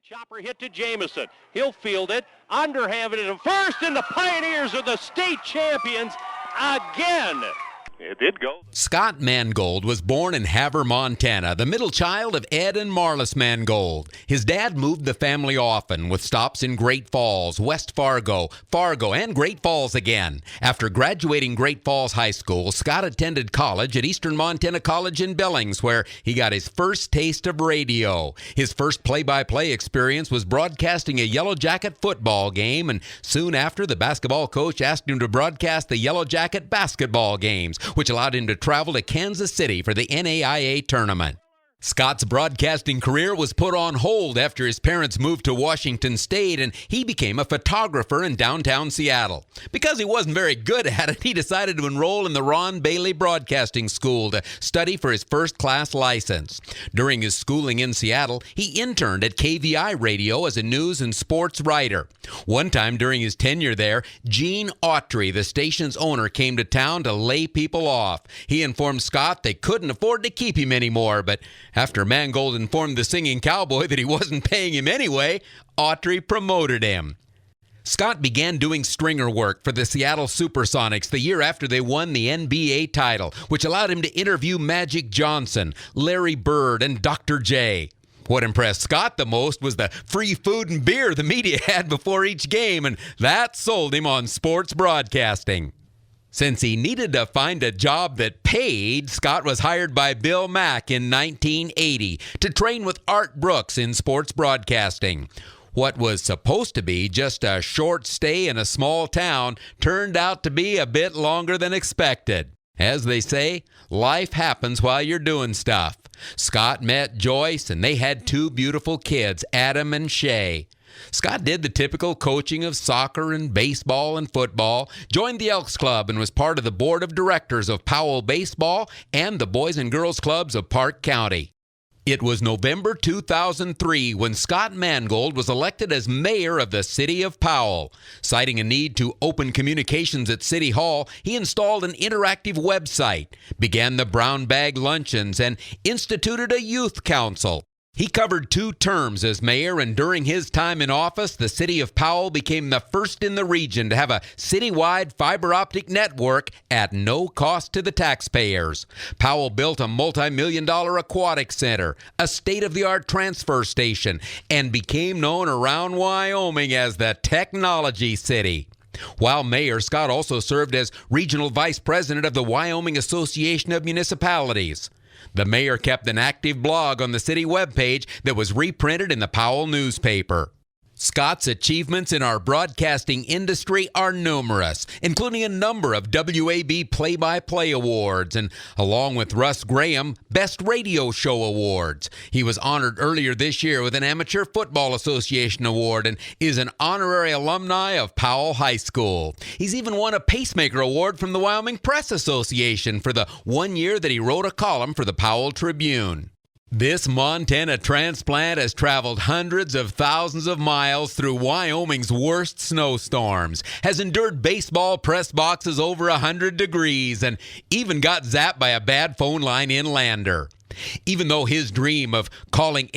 Chopper hit to Jamison. He'll field it. Underhand it at first, and the Pioneers are the state champions again. It did go. Scott Mangold was born in Havre, Montana, the middle child of Ed and Marlis Mangold. His dad moved the family often, with stops in Great Falls, West Fargo, and Great Falls again. After graduating Great Falls High School, Scott attended college at Eastern Montana College in Billings, where he got his first taste of radio. His first play-by-play experience was broadcasting a Yellow Jacket football game, and soon after, the basketball coach asked him to broadcast the Yellow Jacket basketball games, which allowed him to travel to Kansas City for the NAIA tournament. Scott's broadcasting career was put on hold after his parents moved to Washington State, and he became a photographer in downtown Seattle. Because he wasn't very good at it, he decided to enroll in the Ron Bailey Broadcasting School to study for his first-class license. During his schooling in Seattle, he interned at KVI Radio as a news and sports writer. One time during his tenure there, Gene Autry, the station's owner, came to town to lay people off. He informed Scott they couldn't afford to keep him anymore, but after Mangold informed the singing cowboy that he wasn't paying him anyway, Autry promoted him. Scott began doing stringer work for the Seattle Supersonics the year after they won the NBA title, which allowed him to interview Magic Johnson, Larry Bird, and Dr. J. What impressed Scott the most was the free food and beer the media had before each game, and that sold him on sports broadcasting. Since he needed to find a job that paid, Scott was hired by Bill Mack in 1980 to train with Art Brooks in sports broadcasting. What was supposed to be just a short stay in a small town turned out to be a bit longer than expected. As they say, life happens while you're doing stuff. Scott met Joyce, and they had two beautiful kids, Adam and Shay. Scott did the typical coaching of soccer and baseball and football, joined the Elks Club, and was part of the board of directors of Powell Baseball and the Boys and Girls Clubs of Park County. It was November 2003 when Scott Mangold was elected as mayor of the city of Powell. Citing a need to open communications at City Hall, he installed an interactive website, began the brown bag luncheons, and instituted a youth council. He covered 2 terms as mayor, and during his time in office, the city of Powell became the first in the region to have a citywide fiber optic network at no cost to the taxpayers. Powell built a multi-million-dollar aquatic center, a state-of-the-art transfer station, and became known around Wyoming as the Technology City. While mayor, Scott also served as regional vice president of the Wyoming Association of Municipalities. The mayor kept an active blog on the city webpage that was reprinted in the Powell newspaper. Scott's achievements in our broadcasting industry are numerous, including a number of WAB play-by-play awards and, along with Russ Graham, Best Radio Show awards. He was honored earlier this year with an Amateur Football Association award and is an honorary alumni of Powell High School. He's even won a Pacemaker Award from the Wyoming Press Association for the 1 year that he wrote a column for the Powell Tribune. This Montana transplant has traveled hundreds of thousands of miles through Wyoming's worst snowstorms, has endured baseball press boxes over 100 degrees, and even got zapped by a bad phone line in Lander. Even though his dream of calling